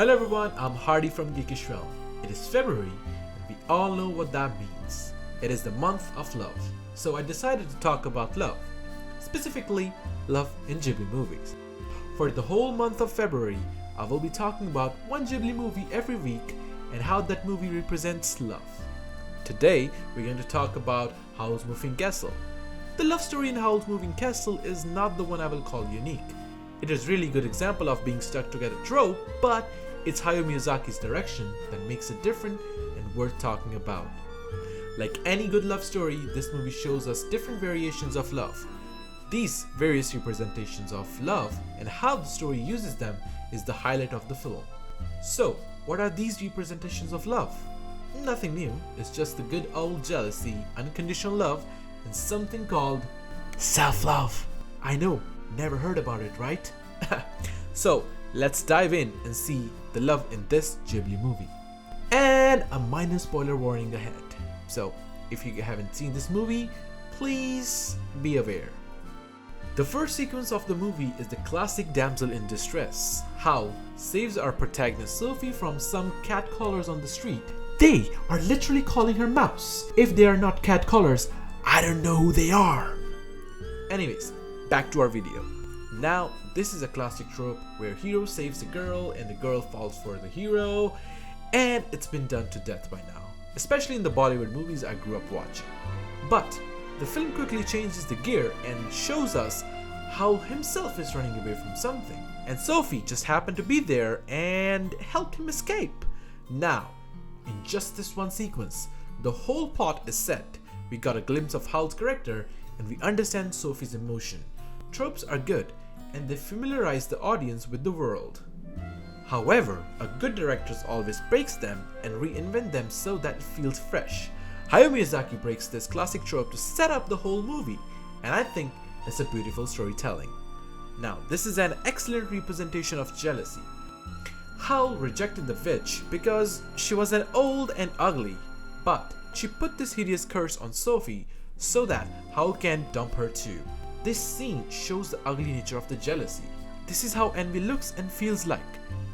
Hello everyone, I'm Hardy from Geekish Realm. It is February and we all know what that means. It is the month of love. So I decided to talk about love. Specifically, love in Ghibli movies. For the whole month of February, I will be talking about one Ghibli movie every week and how that movie represents love. Today, we're going to talk about Howl's Moving Castle. The love story in Howl's Moving Castle is not the one I will call unique. It is really good example of being stuck together trope, but it's Hayao Miyazaki's direction that makes it different and worth talking about. Like any good love story, this movie shows us different variations of love. These various representations of love and how the story uses them is the highlight of the film. So, what are these representations of love? Nothing new, it's just the good old jealousy, unconditional love, and something called self-love. I know, never heard about it, right? So, let's dive in and see the love in this Ghibli movie. And a minor spoiler warning ahead. So, if you haven't seen this movie, please be aware. The first sequence of the movie is the classic damsel in distress. Howl saves our protagonist Sophie from some catcallers on the street. They are literally calling her mouse. If they are not catcallers, I don't know who they are. Anyways, back to our video. Now, this is a classic trope where hero saves a girl and the girl falls for the hero, and it's been done to death by now, especially in the Bollywood movies I grew up watching. But the film quickly changes the gear and shows us how himself is running away from something, and Sophie just happened to be there and helped him escape. Now, in just this one sequence, the whole plot is set. We got a glimpse of Howl's character and we understand Sophie's emotion. Tropes are good and they familiarize the audience with the world. However, a good director always breaks them and reinvent them so that it feels fresh. Hayao Miyazaki breaks this classic trope to set up the whole movie, and I think it's a beautiful storytelling. Now, this is an excellent representation of jealousy. Howl rejected the witch because she was an old and ugly, but she put this hideous curse on Sophie so that Howl can dump her too. This scene shows the ugly nature of the jealousy. This is how envy looks and feels like.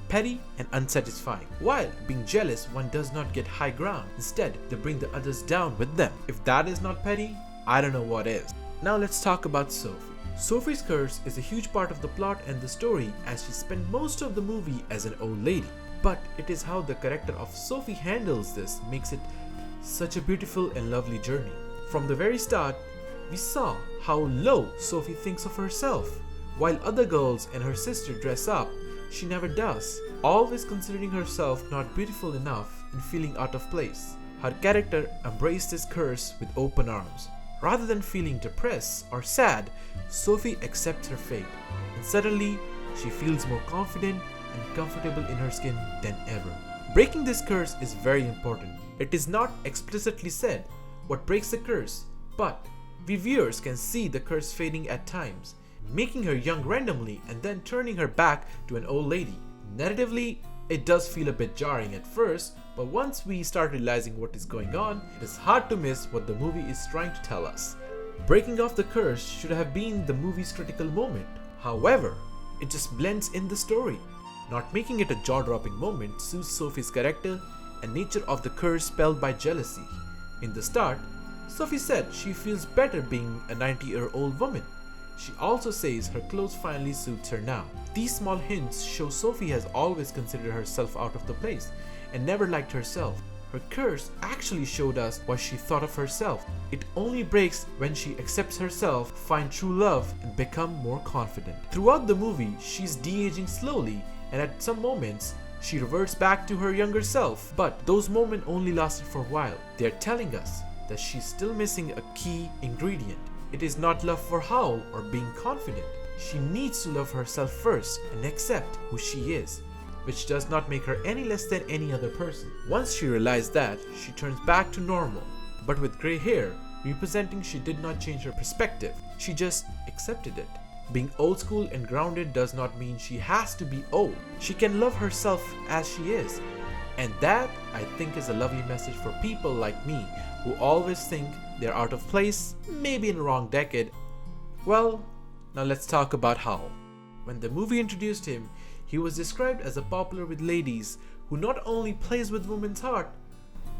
Petty and unsatisfying. While being jealous, one does not get high ground. Instead, they bring the others down with them. If that is not petty, I don't know what is. Now let's talk about Sophie. Sophie's curse is a huge part of the plot and the story as she spent most of the movie as an old lady. But it is how the character of Sophie handles this makes it such a beautiful and lovely journey. From the very start, we saw how low Sophie thinks of herself. While other girls and her sister dress up, she never does, always considering herself not beautiful enough and feeling out of place. Her character embraced this curse with open arms. Rather than feeling depressed or sad, Sophie accepts her fate, and suddenly she feels more confident and comfortable in her skin than ever. Breaking this curse is very important. It is not explicitly said what breaks the curse, but we viewers can see the curse fading at times, making her young randomly and then turning her back to an old lady. Narratively, it does feel a bit jarring at first, but once we start realizing what is going on, it is hard to miss what the movie is trying to tell us. Breaking off the curse should have been the movie's critical moment. However, it just blends in the story. Not making it a jaw-dropping moment suits Sophie's character and nature of the curse spelled by jealousy. In the start, Sophie said she feels better being a 90-year-old woman. She also says her clothes finally suits her now. These small hints show Sophie has always considered herself out of the place and never liked herself. Her curse actually showed us what she thought of herself. It only breaks when she accepts herself, finds true love, and become more confident. Throughout the movie, she's de-aging slowly, and at some moments, she reverts back to her younger self. But those moments only lasted for a while. They're telling us that she's still missing a key ingredient. It is not love for Howl or being confident. She needs to love herself first and accept who she is, which does not make her any less than any other person. Once she realized that, she turns back to normal, but with grey hair, representing she did not change her perspective. She just accepted it. Being old school and grounded does not mean she has to be old. She can love herself as she is. And that, I think, is a lovely message for people like me who always think they're out of place, maybe in the wrong decade. Well, now let's talk about Howl. When the movie introduced him, he was described as a popular with ladies who not only plays with women's heart,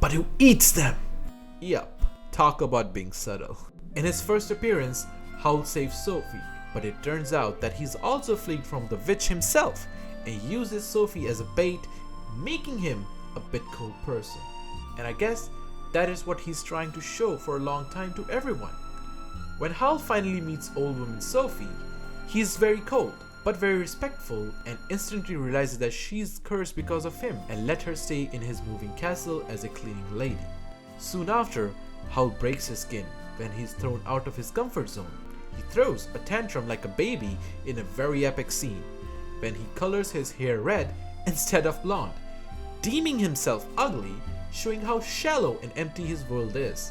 but who eats them. Yup, talk about being subtle. In his first appearance, Howl saves Sophie, but it turns out that he's also fled from the witch himself and uses Sophie as a bait, making him a bit cold person. And I guess that is what he's trying to show for a long time to everyone. When Howl finally meets old woman Sophie, he is very cold but very respectful and instantly realizes that she's cursed because of him and let her stay in his moving castle as a cleaning lady. Soon after, Howl breaks his skin when he's thrown out of his comfort zone. He throws a tantrum like a baby in a very epic scene when he colors his hair red instead of blonde, deeming himself ugly, showing how shallow and empty his world is,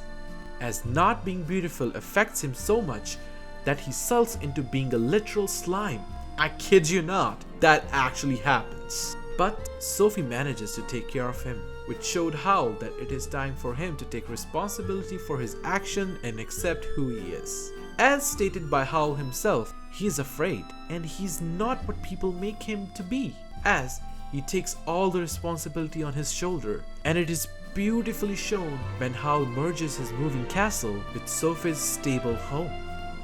as not being beautiful affects him so much that he sulks into being a literal slime. I kid you not, that actually happens. But Sophie manages to take care of him, which showed Howl that it is time for him to take responsibility for his action and accept who he is. As stated by Howl himself, he is afraid and he's not what people make him to be, as he takes all the responsibility on his shoulder, and it is beautifully shown when Howl merges his moving castle with Sophie's stable home.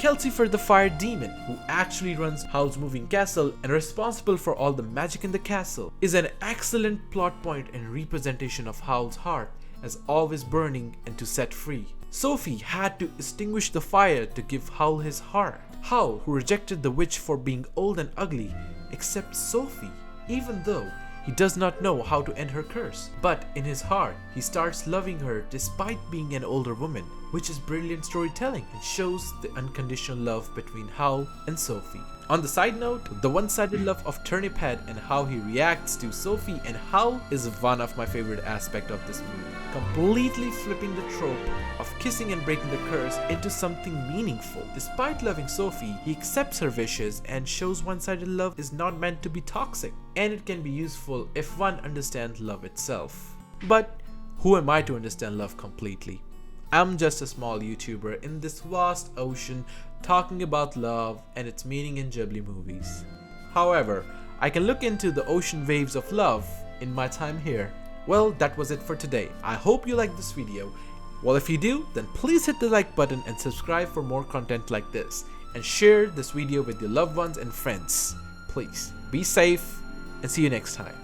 Kelsifer the fire demon, who actually runs Howl's moving castle and responsible for all the magic in the castle, is an excellent plot point and representation of Howl's heart as always burning and to set free. Sophie had to extinguish the fire to give Howl his heart. Howl, who rejected the witch for being old and ugly, accepts Sophie, even though he does not know how to end her curse. But in his heart, he starts loving her despite being an older woman, which is brilliant storytelling and shows the unconditional love between Howl and Sophie. On the side note, the one-sided love of Turnip Head and how he reacts to Sophie and Howl is one of my favorite aspects of this movie, completely flipping the trope of kissing and breaking the curse into something meaningful. Despite loving Sophie, he accepts her wishes and shows one-sided love is not meant to be toxic, and it can be useful if one understands love itself. But who am I to understand love completely? I'm just a small YouTuber in this vast ocean talking about love and its meaning in Ghibli movies. However, I can look into the ocean waves of love in my time here. Well, that was it for today. I hope you liked this video. Well, if you do, then please hit the like button and subscribe for more content like this. And share this video with your loved ones and friends. Please, be safe and see you next time.